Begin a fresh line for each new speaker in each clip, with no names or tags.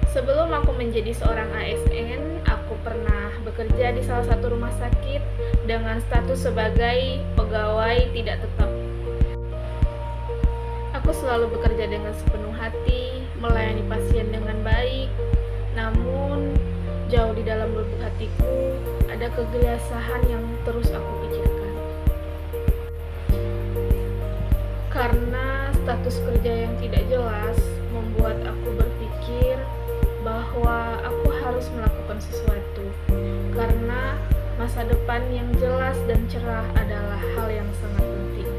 Sebelum aku menjadi seorang ASN, aku pernah bekerja di salah satu rumah sakit dengan status sebagai pegawai tidak tetap. Aku selalu bekerja dengan sepenuh hati, melayani pasien dengan baik. Namun, jauh di dalam lubuk hatiku, ada kegelisahan yang terus aku pikirkan. Karena status kerja yang tidak jelas membuat aku berpikir bahwa aku harus melakukan sesuatu. Karena masa depan yang jelas dan cerah adalah hal yang sangat penting.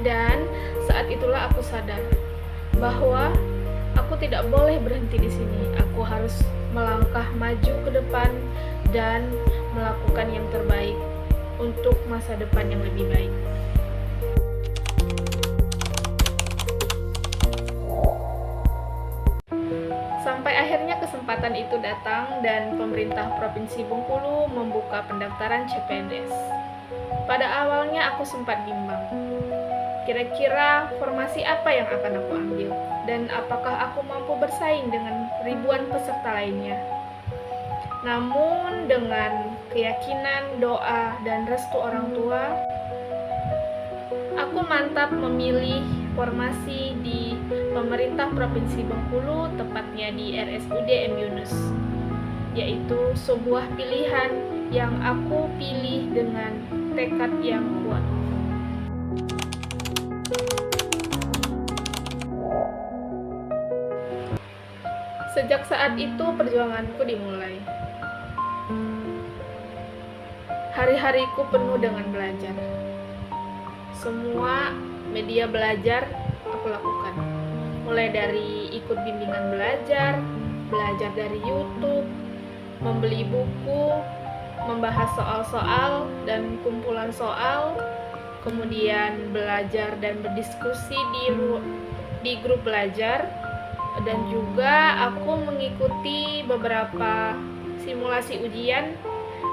Dan saat itulah aku sadar bahwa aku tidak boleh berhenti di sini. Aku harus melangkah maju ke depan dan melakukan yang terbaik untuk masa depan yang lebih baik. Sampai akhirnya kesempatan itu datang dan pemerintah Provinsi Bengkulu membuka pendaftaran CPNS. Pada awalnya aku sempat bimbang. Kira-kira formasi apa yang akan aku ambil? Dan apakah aku mampu bersaing dengan ribuan peserta lainnya? Namun dengan keyakinan, doa, dan restu orang tua, aku mantap memilih formasi di pemerintah Provinsi Bengkulu, tepatnya di RSUD M. Yunus, yaitu sebuah pilihan yang aku pilih dengan tekad yang kuat. Sejak saat itu perjuanganku dimulai. Hari-hariku penuh dengan belajar. Semua media belajar aku lakukan. Mulai dari ikut bimbingan belajar, belajar dari YouTube, membeli buku, membahas soal-soal dan kumpulan soal, kemudian belajar dan berdiskusi di grup belajar, dan juga aku mengikuti beberapa simulasi ujian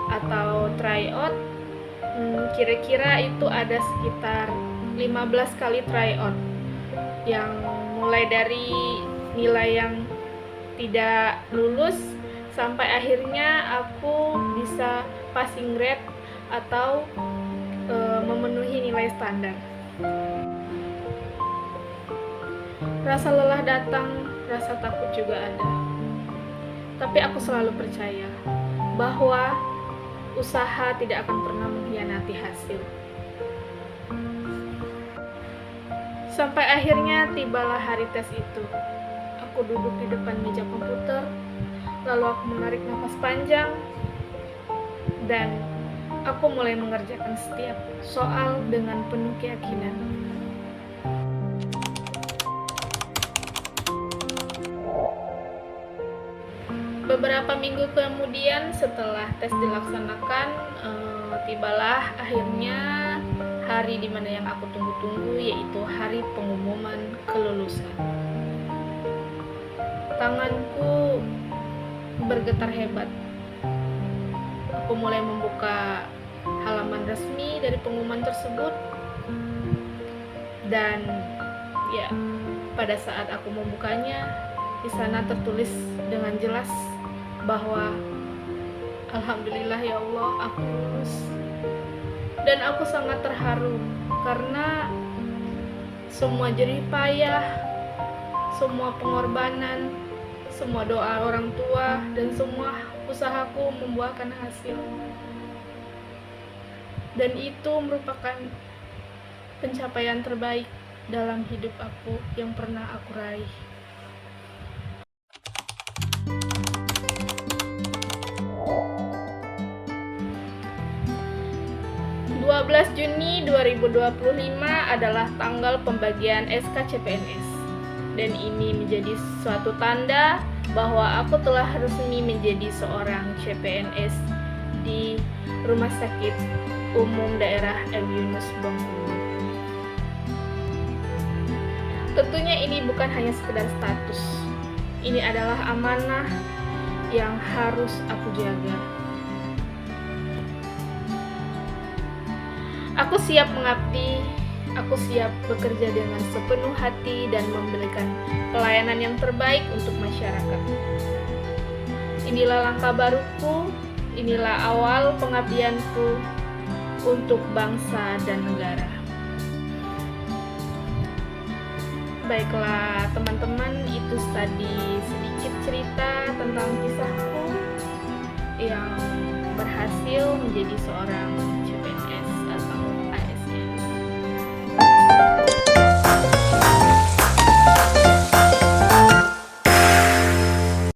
atau tryout. Kira-kira itu ada sekitar 15 kali tryout, yang mulai dari nilai yang tidak lulus sampai akhirnya aku bisa passing grade atau memenuhi nilai standar. Rasa lelah datang, rasa takut juga ada. Tapi aku selalu percaya bahwa usaha tidak akan pernah mengkhianati hasil. Sampai akhirnya tibalah hari tes itu. Aku duduk di depan meja komputer, lalu aku menarik nafas panjang, dan aku mulai mengerjakan setiap soal dengan penuh keyakinan. Beberapa minggu kemudian setelah tes dilaksanakan, tibalah akhirnya hari dimana yang aku tunggu-tunggu, yaitu hari pengumuman kelulusan. Tanganku bergetar hebat. Aku mulai membuka halaman resmi dari pengumuman tersebut, dan ya, pada saat aku membukanya, di sana tertulis dengan jelas bahwa alhamdulillah ya Allah, aku lulus. Dan aku sangat terharu karena semua jerih payah, semua pengorbanan, semua doa orang tua, dan semua usahaku membuahkan hasil. Dan itu merupakan pencapaian terbaik dalam hidup aku yang pernah aku raih. 12 Juni 2025 adalah tanggal pembagian SK CPNS, dan ini menjadi suatu tanda bahwa aku telah resmi menjadi seorang CPNS di Rumah Sakit Umum Daerah M. Yunus Bengkulu. Tentunya ini bukan hanya sekedar status, ini adalah amanah yang harus aku jaga. Aku siap mengabdi Aku siap bekerja dengan sepenuh hati dan memberikan pelayanan yang terbaik untuk masyarakat. Inilah langkah baruku, inilah awal pengabdianku untuk bangsa dan negara. Baiklah teman-teman, itu tadi sedikit cerita tentang kisahku yang berhasil menjadi seorang